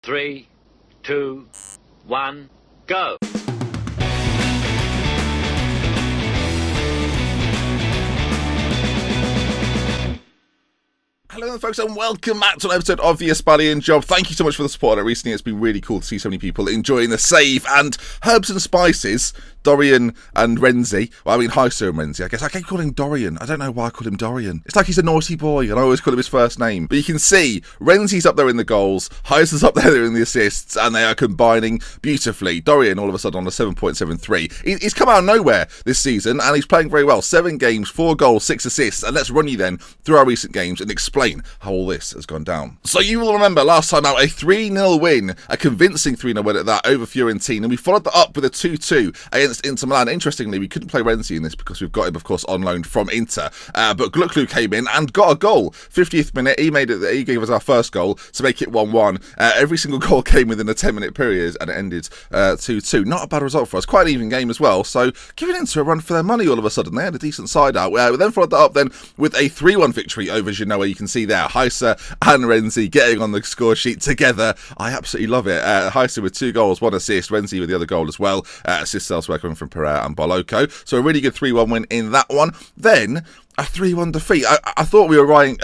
3, 2, 1, go! Hello folks and welcome back to an episode of the Ispalian Job. Thank you so much for the support recently. It's been really cool to see so many people enjoying the save and herbs and spices. Dorian and Renzi. Well, I mean, Heiser and Renzi, I guess. I keep calling him Dorian. I don't know why I call him Dorian. It's like he's a naughty boy, and I always call him his first name. But you can see, Renzi's up there in the goals, Heiser's up there in the assists, and they are combining beautifully. Dorian, all of a sudden, on a 7.73. He's come out of nowhere this season, and he's playing very well. 7 games, 4 goals, 6 assists. And let's run you then through our recent games and explain how all this has gone down. So you will remember last time out, a 3-0 win, a convincing 3-0 win at that over Fiorentina, and we followed that up with a 2-2 against Inter Milan. Interestingly, we couldn't play Renzi in this because we've got him, of course, on loan from Inter. But Glucklu came in and got a goal. 50th minute, he gave us our first goal to make it 1-1. Every single goal came within a 10-minute period, and it ended 2-2. Not a bad result for us. Quite an even game as well. So giving Inter a run for their money all of a sudden. They had a decent side out. We then followed that up then with a 3-1 victory over Genoa. You can see there, Heiser and Renzi getting on the score sheet together. I absolutely love it. Heiser with 2 goals, 1 assist. Renzi with the other goal as well. Assists elsewhere coming from Pereira and Bolocco. So a really good 3-1 win in that one. Then a 3-1 defeat. I thought we were riding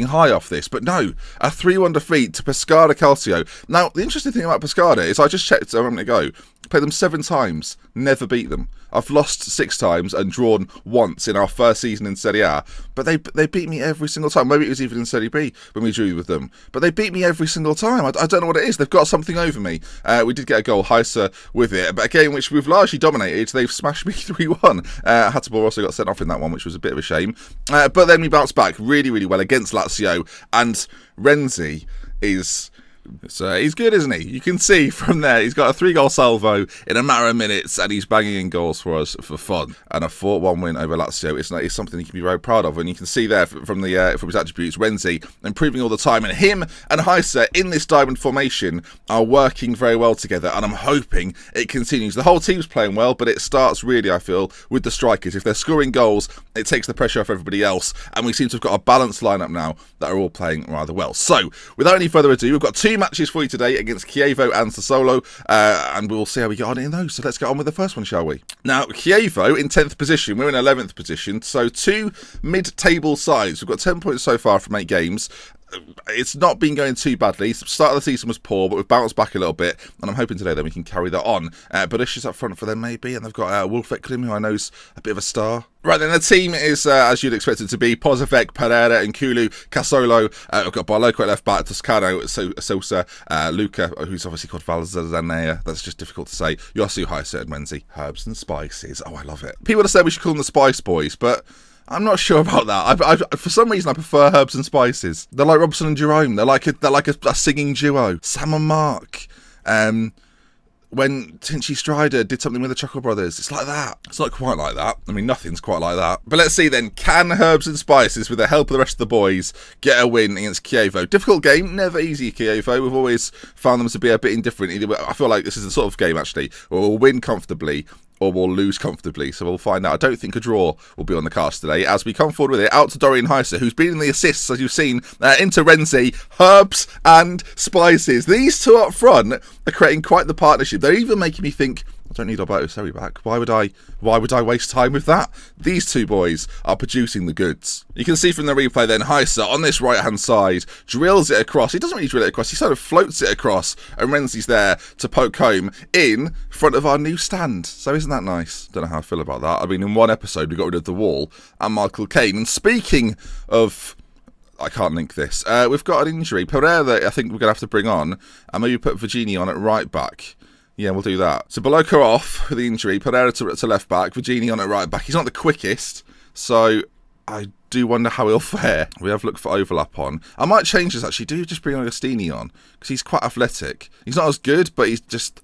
high off this, but no. A 3-1 defeat to Pescara Calcio. Now, the interesting thing about Pescara is I just checked a moment ago. Played them 7 times, never beat them. I've lost 6 times and drawn once in our first season in Serie A, but they beat me every single time. Maybe it was even in Serie B when we drew with them, but they beat me every single time. I don't know what it is. They've got something over me. We did get a goal, Heiser, with it, but a game which we've largely dominated. They've smashed me 3-1. Hattabor also got sent off in that one, which was a bit of a shame. But then we bounced back really, really well against Lazio, and Renzi is... So he's good, isn't he? You can see from there, he's got a 3-goal salvo in a matter of minutes, and he's banging in goals for us for fun. And a 4-1 win over Lazio it's something he can be very proud of. And you can see there from his attributes, Renzi improving all the time. And him and Heiser in this diamond formation are working very well together, and I'm hoping it continues. The whole team's playing well, but it starts really, I feel, with the strikers. If they're scoring goals, it takes the pressure off everybody else, and we seem to have got a balanced lineup now that are all playing rather well. So, without any further ado, we've got 2 matches for you today against Chievo and Sassuolo, and we'll see how we get on in those. So let's get on with the first one, shall we? Now, Chievo in 10th position, we're in 11th position, so 2 mid-table sides. We've got 10 points so far from 8 games. It's not been going too badly. The start of the season was poor, but we've bounced back a little bit, and I'm hoping today that we can carry that on. But is up front for them, maybe, and they've got Wolf Eklim, who I know is a bit of a star. Right, then the team is, as you'd expect it to be, Pozovec, Pereira, Nkulu, Casolo. We've got Bolocco at left back, Toscano, Sosa, Luca, who's obviously called Valzanea. That's just difficult to say. Yosu, Heiser, and Renzi. Herbs and spices. Oh, I love it. People have said we should call them the Spice Boys, but I'm not sure about that. I for some reason, I prefer herbs and spices. They're like Robson and Jerome. They're like a singing duo. Sam and Mark. When Tinchy Strider did something with the Chuckle Brothers. It's like that. It's not quite like that. I mean, nothing's quite like that. But let's see then. Can herbs and spices, with the help of the rest of the boys, get a win against Chievo? Difficult game. Never easy, Chievo. We've always found them to be a bit indifferent. I feel like this is the sort of game, actually, where we'll win comfortably or we'll lose comfortably, so we'll find out. I don't think a draw will be on the cards today as we come forward with it. Out to Dorian Heiser, who's been in the assists, as you've seen, into Renzi. Herbs and spices. These 2 up front are creating quite the partnership. They're even making me think, I don't need Alberto Seri back. Why would I waste time with that? These 2 boys are producing the goods. You can see from the replay then, Heiser on this right-hand side drills it across. He doesn't really drill it across, he sort of floats it across, and Renzi's there to poke home in front of our new stand. So isn't that nice? Don't know how I feel about that. I mean, in one episode we got rid of the wall and Michael Caine. And speaking of... I can't link this. We've got an injury. Pereira that I think we're going to have to bring on, and maybe put Virginie on at right back. Yeah, we'll do that. So Bolocco off with the injury, Pereira to left back, Virginie on at right back. He's not the quickest, so I do wonder how he'll fare. We have looked for overlap on. I might change this, actually. Do just bring Agostini on, because he's quite athletic. He's not as good, but he's just...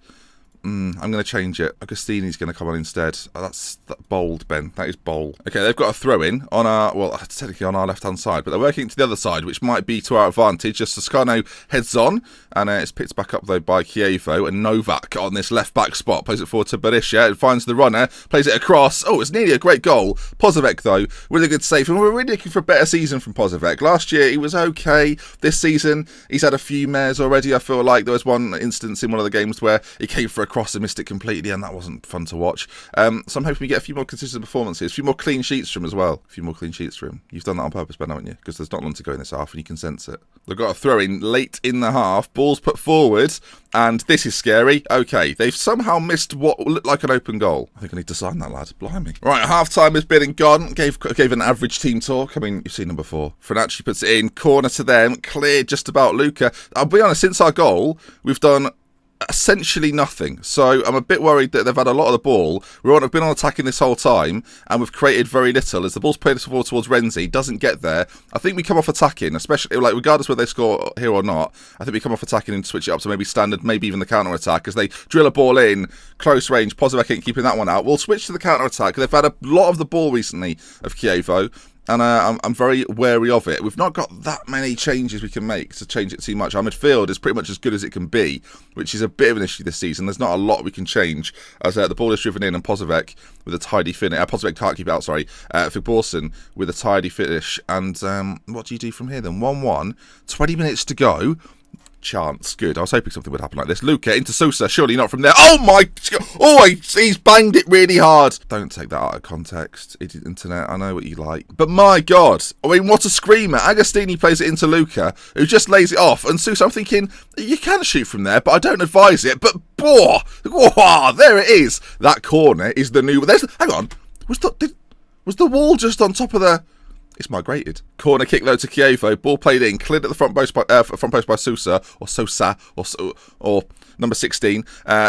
I'm going to change it. Agostini's going to come on instead. Oh, that's bold, Ben. That is bold. Okay, they've got a throw-in on our, well, technically on our left-hand side, but they're working to the other side, which might be to our advantage. Just Toscano heads on, and it's picked back up, though, by Chievo, and Novak on this left-back spot. Plays it forward to Berisha, and finds the runner, plays it across. Oh, it's nearly a great goal. Pozovec, though, really good save, and we're really looking for a better season from Pozovec. Last year, he was okay. This season, he's had a few mares already. I feel like there was one instance in one of the games where he came for a cross and missed it completely, and that wasn't fun to watch. So I'm hoping we get a few more consistent performances, a few more clean sheets from him as well. A few more clean sheets from him. You've done that on purpose, Ben, haven't you? Because there's not long to go in this half, and you can sense it. They've got a throw in late in the half. Ball's put forward, and this is scary. Okay, they've somehow missed what looked like an open goal. I think I need to sign that, lad. Blimey. Right, half-time has been and gone. Gave an average team talk. I mean, you've seen them before. Frenacci puts it in. Corner to them. Cleared just about Luca. I'll be honest, since our goal, we've done essentially nothing. So I'm a bit worried that they've had a lot of the ball. We've been on attacking this whole time, and we've created very little. As the ball's played forward towards Renzi, doesn't get there. I think we come off attacking, especially like regardless whether they score here or not. I think we come off attacking and switch it up to maybe standard, maybe even the counter attack. As they drill a ball in close range, Pozovec ain't keeping that one out. We'll switch to the counter attack. They've had a lot of the ball recently of Chievo. And I'm very wary of it. We've not got that many changes we can make to change it too much. Our midfield is pretty much as good as it can be, which is a bit of an issue this season. There's not a lot we can change as the ball is driven in, and Pozovec with a tidy finish. Pozovec can't keep it out, sorry. Figborson with a tidy finish. And what do you do from here then? 1-1, 20 minutes to go. Chance. Good. I was hoping something would happen like this. Luca into Sousa. Surely not from there. Oh my... Oh, he's banged it really hard. Don't take that out of context, idiot internet. I know what you like. But my God. I mean, what a screamer. Agostini plays it into Luca, who just lays it off. And Sousa, I'm thinking, you can shoot from there, but I don't advise it. But, there it is. That corner is the new... Hang on. Was the wall just on top of the... It's migrated. Corner kick though to Chievo. Ball played in, cleared at the front post by Sousa or number 16.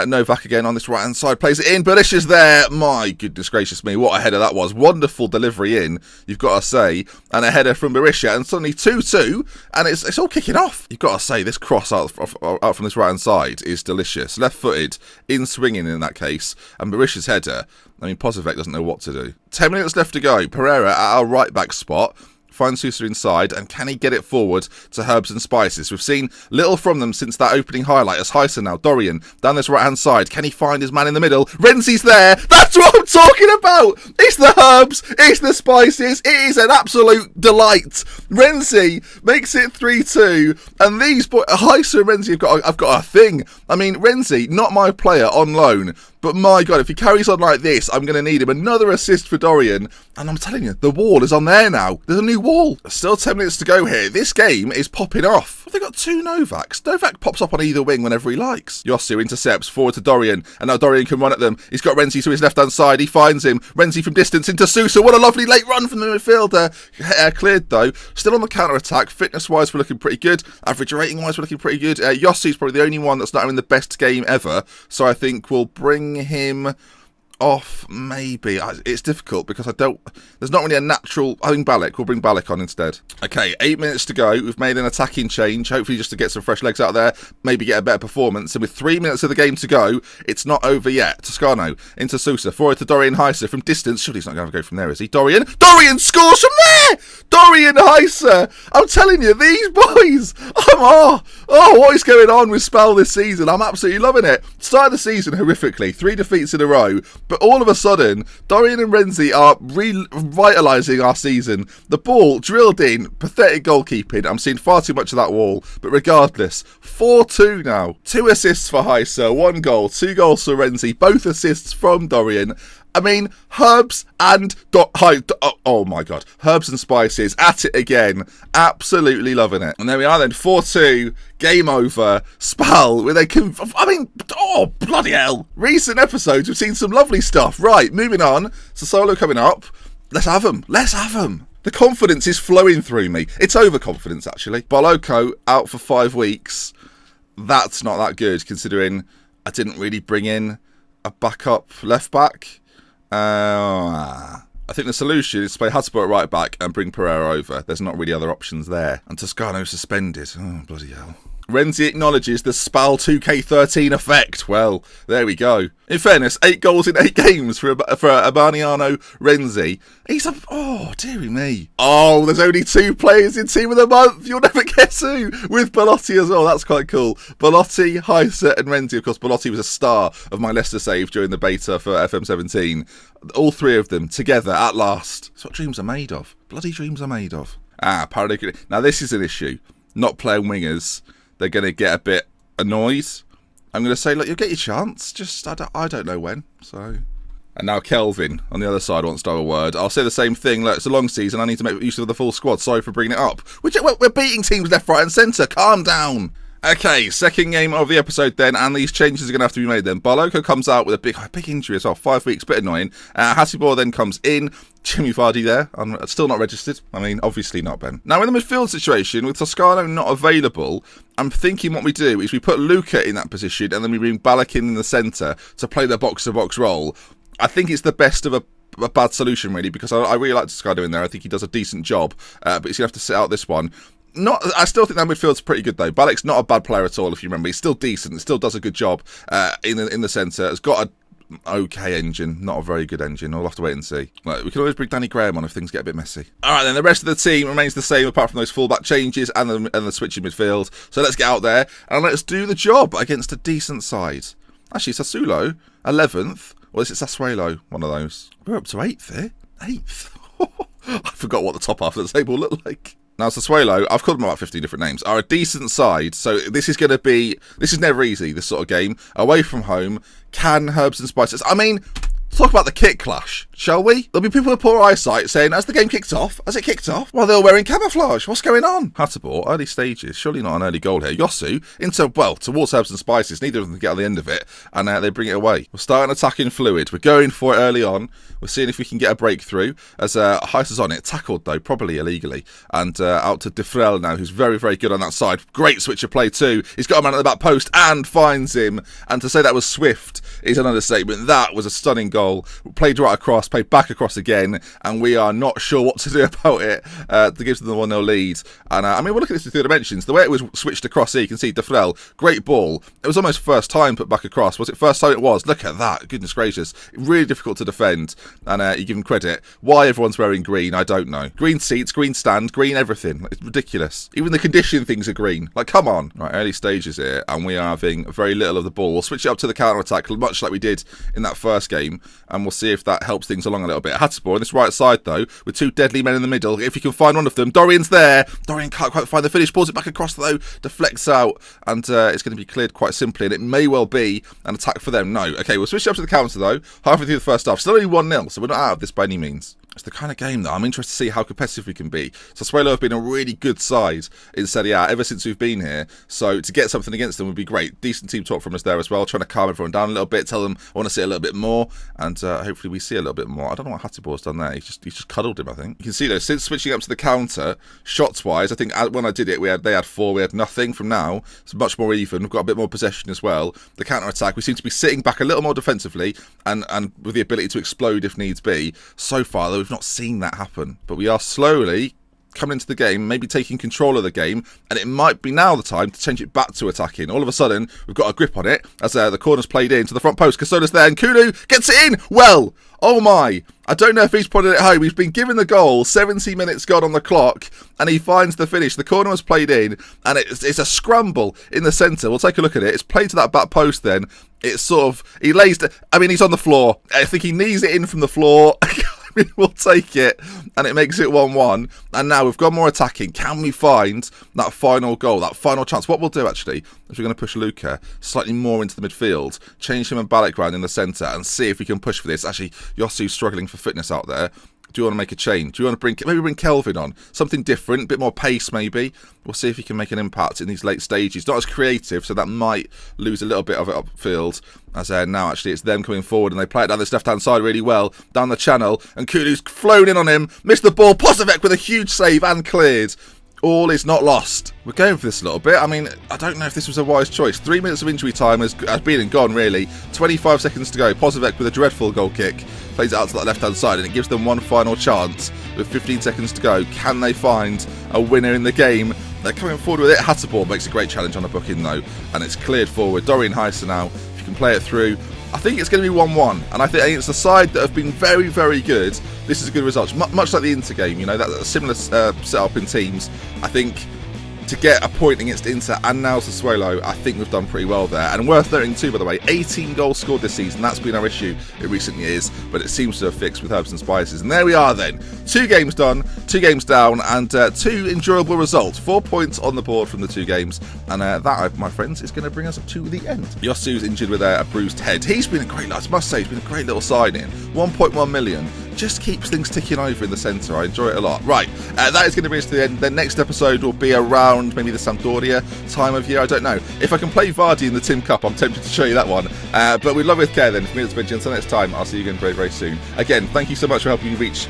Novak again on this right hand side, plays it in. Berisha's there. My goodness gracious me, what a header that was! Wonderful delivery in, you've got to say, and a header from Berisha, and suddenly 2-2, and it's all kicking off. You've got to say this cross out from this right hand side is delicious. Left footed, in swinging in that case, and Berisha's header. I mean, Pozovec doesn't know what to do. 10 minutes left to go. Pereira at our right back spot. Finds Sousa inside, and can he get it forward to Herbs and Spices? We've seen little from them since that opening highlight. As Heiser now, Dorian, down this right-hand side. Can he find his man in the middle? Renzi's there! That's what I'm talking about! It's the Herbs, it's the Spices, it is an absolute delight! Renzi makes it 3-2, and these boys, Heiser and Renzi have got a thing. I mean, Renzi, not my player on loan, but my God, if he carries on like this, I'm going to need him. Another assist for Dorian. And I'm telling you, the wall is on there now. There's a new wall. Still 10 minutes to go here. This game is popping off. They've got two Novaks. Novak pops up on either wing whenever he likes. Yossir intercepts forward to Dorian. And now Dorian can run at them. He's got Renzi to his left-hand side. He finds him. Renzi from distance into Sousa. What a lovely late run from the midfielder. Cleared, though. Still on the counter-attack. Fitness-wise, we're looking pretty good. Average rating-wise, we're looking pretty good. Yossi's probably the only one that's not having the best game ever. So I think we'll bring him off, maybe. It's difficult because there's not really a natural... I think Balak. We'll bring Balak on instead. Okay, 8 minutes to go. We've made an attacking change, hopefully just to get some fresh legs out there, maybe get a better performance. And with 3 minutes of the game to go, it's not over yet. Toscano into Sousa, forward to Dorian Heiser from distance. Surely he's not going to go from there, is he? Dorian scores from there! Dorian Heiser! I'm telling you, these boys! What is going on with Spell this season? I'm absolutely loving it. Started the season horrifically, 3 defeats in a row. But all of a sudden, Dorian and Renzi are revitalising our season. The ball drilled in, pathetic goalkeeping. I'm seeing far too much of that wall. But regardless, 4-2 now. 2 assists for Heiser, 1 goal, 2 goals for Renzi, both assists from Dorian. I mean, Herbs and... oh my God. Herbs and Spices at it again. Absolutely loving it. And there we are then. 4-2. Game over. Spal with a... bloody hell. Recent episodes, we've seen some lovely stuff. Right, moving on. Sassuolo coming up. Let's have them. The confidence is flowing through me. It's overconfidence, actually. Boloko out for 5 weeks. That's not that good, considering I didn't really bring in a backup left back. I think the solution is to play Hotspur at right back and bring Pereira over. There's not really other options there. And Toscano suspended. Oh, bloody hell. Renzi acknowledges the Spal 2K13 effect. Well, there we go. In fairness, 8 goals in 8 games for Abaniano Renzi. He's oh, dearie me. Oh, there's only 2 players in Team of the Month. You'll never guess who. With Belotti as well. That's quite cool. Belotti, Heise and Renzi. Of course, Belotti was a star of my Leicester save during the beta for FM17. All 3 of them together at last. That's what dreams are made of. Bloody dreams are made of. Paradigm. Now, this is an issue. Not playing wingers. They're going to get a bit annoyed. I'm going to say, look, you'll get your chance. Just, I don't know when. So, and now Kelvin on the other side wants to have a word. I'll say the same thing. Look, it's a long season. I need to make use of the full squad. Sorry for bringing it up. We're beating teams left, right and centre. Calm down. Okay, second game of the episode then, and these changes are going to have to be made then. Barloco comes out with a big injury as well, 5 weeks, bit annoying. Hasibor then comes in. Jimmy Vardy there, still not registered. I mean, obviously not, Ben. Now, in the midfield situation, with Toscano not available, I'm thinking what we do is we put Luca in that position, and then we bring Balak in the centre to play the box-to-box role. I think it's the best of a bad solution, really, because I really like Toscano in there. I think he does a decent job, but he's going to have to sit out this one. I still think that midfield's pretty good though. Balak's not a bad player at all, if you remember. He's still decent, still does a good job in the centre. Has got a okay engine, not a very good engine. We'll have to wait and see. Right, we can always bring Danny Graham on if things get a bit messy. Alright then, the rest of the team remains the same apart from those fullback changes and the switch in midfield. So let's get out there and let's do the job against a decent side. Actually, Sassuolo, 11th. Or is it Sassuolo? One of those. We're up to 8th here. 8th. I forgot what the top half of the table looked like. Now, Sassuolo, I've called them about 15 different names, are a decent side, so this is never easy, this sort of game. Away from home, can herbs and spices. I mean, talk about the kit clash, shall we? There'll be people with poor eyesight saying, has the game kicked off? Has it kicked off? Well, they're all wearing camouflage. What's going on? Hatterborn, early stages. Surely not an early goal here. Yosu, towards herbs and spices. Neither of them get on the end of it, and they bring it away. We're starting attacking fluid. We're going for it early on. We're seeing if we can get a breakthrough. As Heiss is on it. Tackled, though, probably illegally. And out to Defrel now, who's very, very good on that side. Great switch of play, too. He's got a man at the back post and finds him. And to say that was swift is an understatement. That was a stunning goal. Played right across, played back across again, and we are not sure what to do about it. To give them the 1-0 lead. And I mean, we'll look at this in 3 dimensions. The way it was switched across here, you can see Defrel, great ball. It was almost first time put back across. Was it first time? It was. Look at that. Goodness gracious. Really difficult to defend. And you give him credit. Why everyone's wearing green, I don't know. Green seats, green stand, green everything. It's ridiculous. Even the condition things are green. Like, come on. Right, early stages here, and we are having very little of the ball. We'll switch it up to the counter-attack, much like we did in that first game, and we'll see if that helps things along a little bit. Hatterborn on this right side, though, with 2 deadly men in the middle. If you can find one of them, Dorian's there. Dorian can't quite find the finish. Pulls it back across, though. Deflects out, and it's going to be cleared quite simply, and it may well be an attack for them. No. Okay, we'll switch it up to the counter, though. Halfway through the first half. Still only 1-0, so we're not out of this by any means. It's the kind of game that I'm interested to see how competitive we can be. Sassuolo have been a really good side in Serie A ever since we've been here. So to get something against them would be great. Decent team talk from us there as well, trying to calm everyone down a little bit, tell them I want to see a little bit more, and hopefully we see a little bit more. I don't know what Hatterborn's done there. He's just cuddled him, I think. You can see though, since switching up to the counter, shots-wise, I think when I did it, they had 4, we had nothing. From now, it's much more even. We've got a bit more possession as well. The counter-attack, we seem to be sitting back a little more defensively, and with the ability to explode if needs be. So far, though, we've not seen that happen, but we are slowly coming into the game, maybe taking control of the game, and it might be now the time to change it back to attacking. All of a sudden, we've got a grip on it as the corner's played in to the front post. Casona's there, and Kulu gets it in. Well, oh my. I don't know if he's put it at home. He's been given the goal, 70 minutes gone on the clock, and he finds the finish. The corner was played in, and it's a scramble in the centre. We'll take a look at it. It's played to that back post then. It's sort of, he's on the floor. I think he knees it in from the floor. We'll take it, and it makes it 1-1. And now we've got more attacking. Can we find that final goal, that final chance? What we'll do, actually, is we're going to push Luca slightly more into the midfield, change him and Balak round in the centre, and see if we can push for this. Actually, Yosu's struggling for fitness out there. Do you want to make a change? Do you want to bring Kelvin on? Something different, a bit more pace maybe. We'll see if he can make an impact in these late stages. Not as creative, so that might lose a little bit of it upfield. As now actually it's them coming forward, and they play it down this left-hand side really well, down the channel, and Kulu's flown in on him, missed the ball, Posavec with a huge save and cleared. All is not lost. We're going for this a little bit. I mean, I don't know if this was a wise choice. 3 minutes of injury time has been and gone, really. 25 seconds to go. Posavec with a dreadful goal kick. Plays it out to that left-hand side, and it gives them one final chance with 15 seconds to go. Can they find a winner in the game? They're coming forward with it. Hatterborn makes a great challenge on the booking though, and it's cleared forward. Dorian Heiser now, if you can play it through. I think it's going to be 1-1, and I think against the side that have been very, very good, this is a good result. Much like the Inter game, you know, that's a similar setup in teams. I think to get a point against Inter and now Sassuolo, I think we've done pretty well there. And worth noting too, by the way, 18 goals scored this season. That's been our issue in recent years, but it seems to have fixed with herbs and spices. And there we are then. 2 games done, 2 games down, and 2 enjoyable results. 4 points on the board from the 2 games. And that, my friends, is going to bring us up to the end. Yosu's injured with a bruised head. He's been a great, I must say, he's been a great little sign-in. 1.1 million. Just keeps things ticking over in the centre. I enjoy it a lot. Right, that is going to bring us to the end. The next episode will be around maybe the Sampdoria time of year. I don't know. If I can play Vardy in the Tim Cup, I'm tempted to show you that one. But we'd love with care then. For me, it's been until next time. I'll see you again very, very soon. Again, thank you so much for helping me reach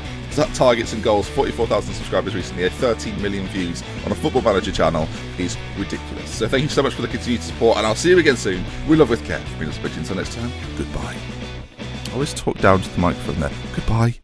targets and goals. 44,000 subscribers recently, 13 million views on a Football Manager channel is ridiculous. So thank you so much for the continued support, and I'll see you again soon. We love with care. For me, it's been until next time. Goodbye. I always talk down to the microphone there. Goodbye.